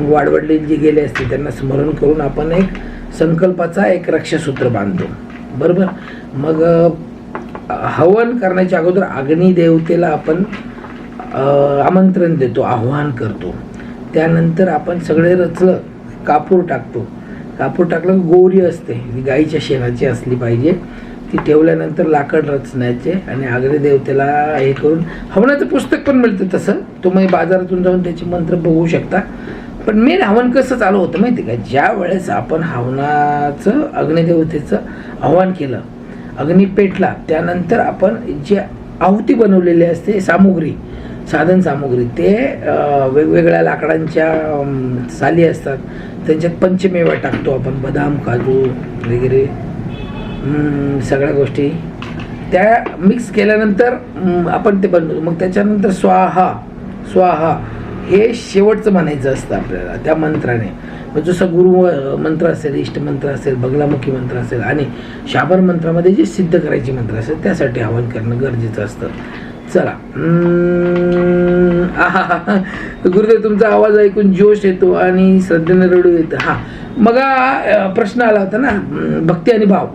वाडवडील जे गेले असते त्यांना स्मरण करून आपण एक संकल्पाचा एक रक्षासूत्र बांधतो, बरोबर. मग हवन करण्याच्या अगोदर अग्निदेवतेला आपण आमंत्रण देतो, आव्हान करतो. त्यानंतर आपण सगळे रचलं, कापूर टाकतो. कापूर टाकलं गोरी असते, ती गाईच्या शेणाची असली पाहिजे. ती ठेवल्यानंतर लाकड रचण्याचे आणि अग्निदेवतेला हे करून हवनाचं पुस्तक पण मिळतं तसं, तुम्ही बाजारातून जाऊन त्याचे मंत्र बघू शकता. पण मेन हवन कसं चालू होतं माहिती का, ज्या वेळेस आपण हवनाचं अग्निदेवतेचं आव्हान केलं, अग्नी पेटला, त्यानंतर आपण जे आहुती बनवलेली असते सामुग्री, साधन सामुग्री, ते वेगवेगळ्या लाकडांच्या साली असतात, त्यांच्यात पंचमेवा टाकतो आपण, बदाम, काजू वगैरे सगळ्या गोष्टी त्या मिक्स केल्यानंतर आपण ते बनवतो. मग त्याच्यानंतर स्वाहा स्वाहा हे शेवटचं म्हणायचं असतं आपल्याला त्या मंत्राने. मग जसं गुरु मंत्र असेल, इष्टमंत्र असेल, बगलामुखी मंत्र असेल आणि शाबर मंत्रामध्ये जे सिद्ध करायचे मंत्र असेल त्यासाठी हवन करणं गरजेचं असतं. चला, गुरुदेव तुमचा आवाज ऐकून जोश येतो आणि श्रद्धेने रडू येतं. हां, मग प्रश्न आला होता ना भक्ती आणि भाव.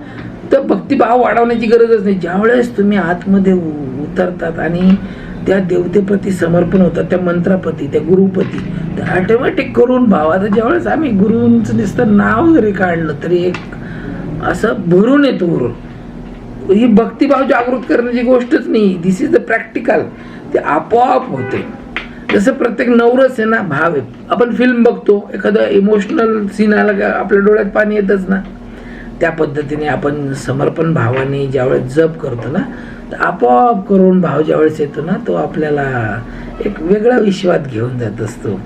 तर भक्तिभाव वाढवण्याची गरजच नाही. ज्यावेळेस तुम्ही आतमध्ये उतरतात आणि त्या देवतेप्रती समर्पण होतात, त्या मंत्राप्रती, त्या गुरुप्रती, त्या ऑटोमॅटिक करून भाव. आता ज्यावेळेस आम्ही गुरुंचं नुसतं नाव जरी काढलं तरी एक असं भरून येतो गुरु. ही भक्तिभाव जागृत करण्याची गोष्टच नाही, दिस इज द प्रॅक्टिकल. ते आपोआप होते. जसं प्रत्येक नवरस आहे ना, भाव आहे. आपण फिल्म बघतो, एखादं इमोशनल सीन आला का आपल्या डोळ्यात पाणी येतच ना. त्या पद्धतीने आपण समर्पण भावाने ज्यावेळेस जप करतो ना, तर आपोआप करून भाव ज्यावेळेस येतो ना, तो आपल्याला एक वेगळा विश्वात घेऊन जात असतो.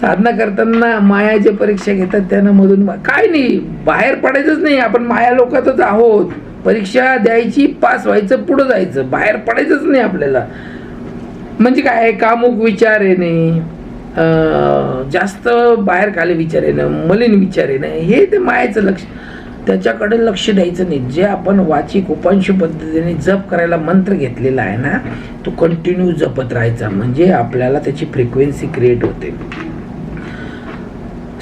साधना करताना माया जे परीक्षा घेतात त्यांना मधून काय नाही, बाहेर पडायचंच नाही. आपण माया लोकातच आहोत. परीक्षा द्यायची, पास व्हायचं, पुढं जायचं, बाहेर पडायचंच नाही आपल्याला. म्हणजे काय, कामुक विचार येणे, जास्त बाहेर खाली विचार येणं, मलिन विचार येणं, हे ते मायाचं लक्ष, त्याच्याकडे लक्ष द्यायचं नाही. जे आपण वाचिक उपांशू पद्धतीने जप करायला मंत्र घेतलेला आहे ना, तो कंटिन्यू जपत राहायचा, म्हणजे आपल्याला त्याची फ्रिक्वेन्सी क्रिएट होते.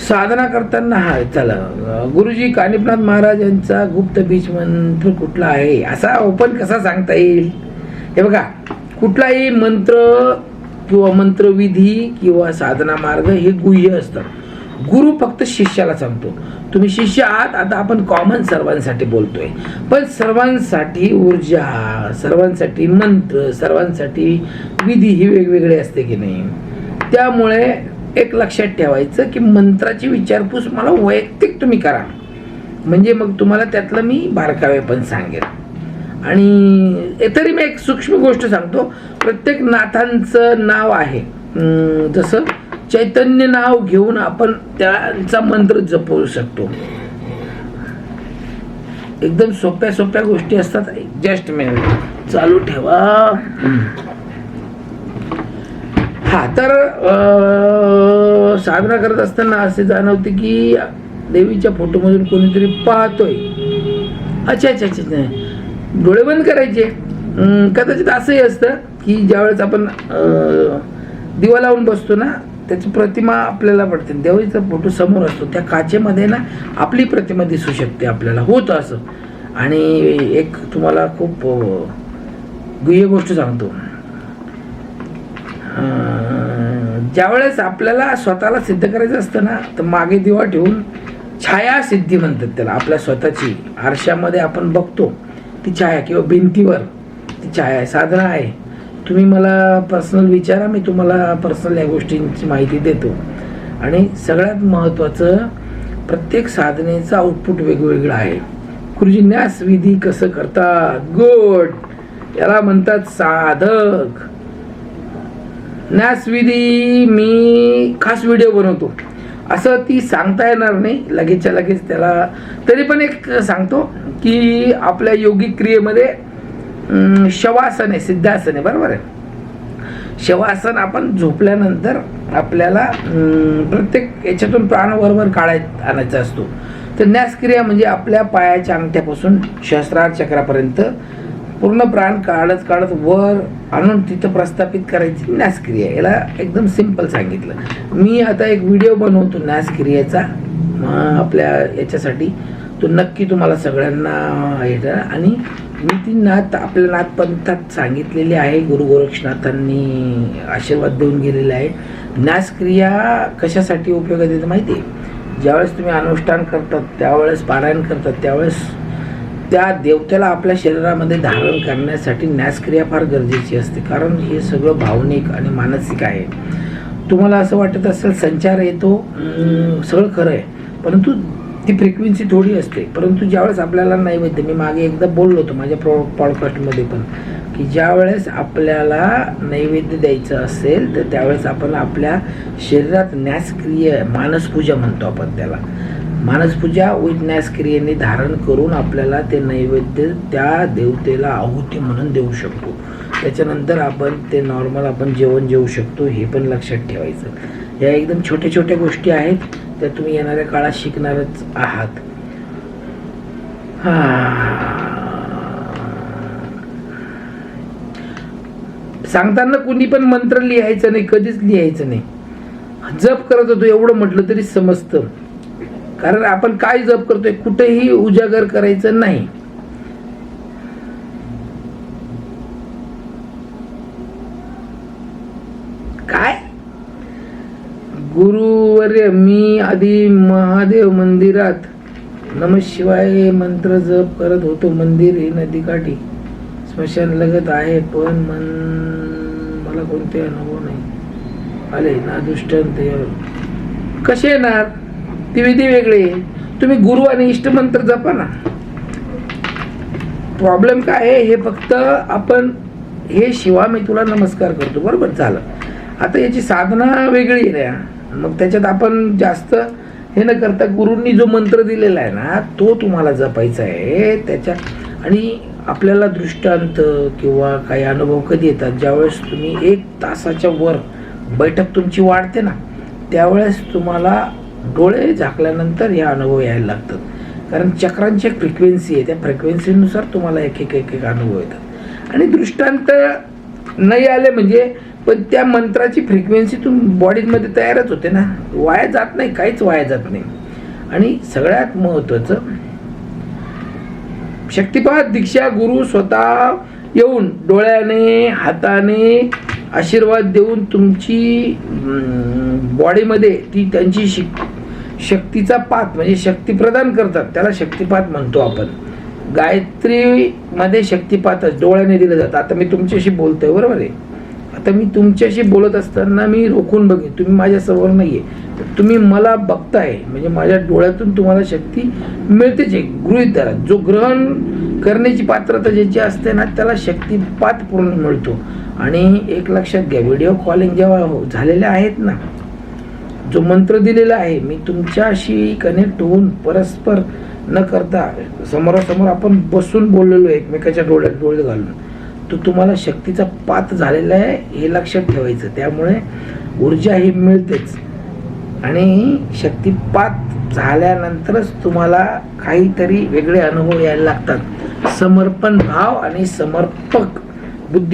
साधना करताना हा चला, गुरुजी कानिपनाथ महाराज यांचा गुप्त बीज मंत्र कुठला आहे असा ओपन कसा सांगता येईल? हे बघा, कुठलाही मंत्र किंवा मंत्रविधी किंवा साधना मार्ग हे गुह्य असतं. गुरु फक्त शिष्याला सांगतो. तुम्ही शिष्य आहात, आता आपण कॉमन सर्वांसाठी बोलतोय, पण सर्वांसाठी ऊर्जा, सर्वांसाठी मंत्र, सर्वांसाठी विधी ही वेगवेगळी असते की नाही. त्यामुळे एक लक्षात ठेवायचं की मंत्राची विचारपूस मला वैयक्तिक तुम्ही करा, म्हणजे मग तुम्हाला त्यातलं मी बारकावे पण सांगेन. आणि तरी मी एक सूक्ष्म गोष्ट सांगतो, प्रत्येक नाथांचं नाव आहे. जसं चैतन्य नाव घेऊन आपण त्यांचा मंत्र जपवू शकतो. एकदम सोप्या सोप्या गोष्टी असतात. जस्ट मिनिट चालू ठेवा. हा, तर साधना करत असताना असे जाणवते की देवीच्या फोटोमधून कोणीतरी पाहतोय. अच्छा अच्छा अच्छा, डोळे बंद करायचे. कदाचित असंही असतं की ज्यावेळेस आपण दिवा लावून बसतो ना, त्याची प्रतिमा आपल्याला पडते. देवाचा फोटो समोर असतो, त्या काचेमध्ये ना आपली प्रतिमा दिसू शकते आपल्याला, होतं असं. आणि एक तुम्हाला खूप गुह्य गोष्ट सांगतो. ज्यावेळेस आपल्याला स्वतःला सिद्ध करायचं असतं ना, तर मागे दिवा ठेवून छाया सिद्धी म्हणतात त्याला. आपल्या स्वतःची आरशामध्ये आपण बघतो ती छाया, किंवा भिंतीवर ती छाया साधना आहे. तुम्ही मला पर्सनल विचारा, मी तुम्हाला पर्सनल या गोष्टींची माहिती देतो. आणि सगळ्यात महत्त्वाचं, प्रत्येक साधनेचं आउटपुट वेगवेगळं आहे. गुरुजी न्यास विधी कसं करतात? गुड, याला म्हणतात साधक. न्यासविधी मी खास व्हिडिओ बनवतो, असं ती सांगता येणार नाही लगेचच्या लगेच त्याला. तरी पण एक सांगतो की आपल्या योगिक क्रियेमध्ये शवासन आहे, सिद्धासन आहे, बरोबर आहे. शवासन आपण झोपल्यानंतर आपल्याला प्रत्येक याच्यातून प्राण वरवर आणायचा असतो. तर न्यासक्रिया म्हणजे आपल्या पायाच्या अंगठ्यापासून सहस्रार चक्रापर्यंत पूर्ण प्राण काढत काढत वर आणून तिथं प्रस्थापित करायची न्यासक्रिया. याला एकदम सिंपल सांगितलं. मी आता एक व्हिडिओ बनवतो न्यासक्रियेचा आपल्या याच्यासाठी, तो नक्की तुम्हाला सगळ्यांना येतं. आणि मी ती नाथ आपल्या नाथपंथात सांगितलेली आहे, गुरु गोरक्षनाथांनी आशीर्वाद देऊन गेलेला आहे. न्यासक्रिया कशासाठी उपयोगात येते माहिती आहे? ज्यावेळेस तुम्ही अनुष्ठान करतात, त्यावेळेस पारायण करतात, त्यावेळेस त्या देवतेला आपल्या शरीरामध्ये धारण करण्यासाठी न्यासक्रिया फार गरजेची असते. कारण हे सगळं भावनिक आणि मानसिक आहे. तुम्हाला असं वाटत असेल संचार येतो, सगळं खरं आहे, परंतु ती फ्रिक्वेन्सी थोडी असते. परंतु ज्यावेळेस आपल्याला नैवेद्य, मी मागे एकदा बोललो होतो माझ्या पॉडकास्टमध्ये पण, की ज्यावेळेस आपल्याला नैवेद्य द्यायचं असेल तर त्यावेळेस आपण आपल्या शरीरात न्यासक्रिया, मानसपूजा म्हणतो आपण त्याला, मानसपूजा विथ न्यासक्रियेने धारण करून आपल्याला ते नैवेद्य त्या देवतेला आहुती म्हणून देऊ शकतो. त्याच्यानंतर आपण ते नॉर्मल आपण जेवण जेवू शकतो. हे पण लक्षात ठेवायचं. या एकदम छोट्या छोट्या गोष्टी आहेत, त्या तुम्ही येणाऱ्या काळात शिकणारच आहात. सांगताना कुणी पण मंत्र लिहायचं नाही, कधीच लिहायचं नाही. जप करत होतो एवढं म्हटलं तरी समजतं. कारण आपण काय जप करतोय कुठेही उजागर करायचं नाही. काय गुरुवर्य, मी आधी महादेव मंदिरात नमः शिवाय मंत्र जप करत होतो. मंदिर हे नदीकाठी स्मशान लगत आहे, पण मला कोणते अनुभव नाही आले ना. दृष्टांत कसे येणार? ती विधी वेगळी. तुम्ही गुरु आणि इष्टमंत्र जपा ना. प्रॉब्लेम काय आहे? हे फक्त आपण हे शिवा मी तुला नमस्कार करतो, बरोबर झालं. आता याची साधना वेगळी आहे ना. मग त्याच्यात आपण जास्त हे न करता गुरूंनी जो मंत्र दिलेला आहे ना तो तुम्हाला जपायचा आहे त्याच्या. आणि आपल्याला दृष्टांत किंवा काही अनुभव कधी येतात? ज्यावेळेस तुम्ही 1 तासाच्या वर बैठक तुमची वाढते ना, त्यावेळेस तुम्हाला डोळे झाकल्यानंतर हे अनुभव यायला लागतात. कारण चक्रांची एक फ्रिक्वेन्सी आहे, त्या फ्रिक्वेन्सीनुसार तुम्हाला एक एक अनुभव येतात. आणि दृष्टांत नाही आले म्हणजे, पण त्या मंत्राची फ्रिक्वेन्सी बॉडीमध्ये तयारच होते ना, वाया जात नाही, काहीच वाया जात नाही. आणि सगळ्यात महत्त्वाचं, शक्तिपात दीक्षा गुरु स्वतः येऊन डोळ्याने हाताने आशीर्वाद देऊन तुमची बॉडीमध्ये ती त्यांची शक्तीचा पात म्हणजे शक्ती प्रदान करतात. त्याला शक्तिपात म्हणतो आपण. गायत्रीमध्ये शक्तिपातच डोळ्याने दिलं जातं. आता मी तुमच्याशी बोलतोय, बरोबर आहे. आता मी तुमच्याशी बोलत असताना मी रोखून बघेन, तुम्ही माझ्यासमोर नाहीये, तुम्ही मला बघताय म्हणजे माझ्या डोळ्यातून तुम्हाला शक्ती मिळतेच. गृहीत धरा, जो ग्रहण करण्याची पात्रता ज्याची असते ना त्याला शक्तिपात पूर्ण मिळतो. आणि एक लक्षात घ्या, व्हिडिओ कॉलिंग जेव्हा झालेल्या आहेत ना, जो मंत्र दिलेला आहे, मी तुमच्याशी कनेक्ट होऊन परस्पर न करता समोरासमोर आपण बसून बोललेलो एकमेकाच्या डोळ्यात डोळे घालून, तो तुम्हाला शक्तीचा पात झालेला आहे हे लक्षात ठेवायचं. त्यामुळे ऊर्जा ही मिळतेच. आणि शक्तिपात झाल्यानंतरच तुम्हाला काहीतरी वेगळे अनुभव यायला लागतात. समर्पण भाव आणि समर्पक बुद्धी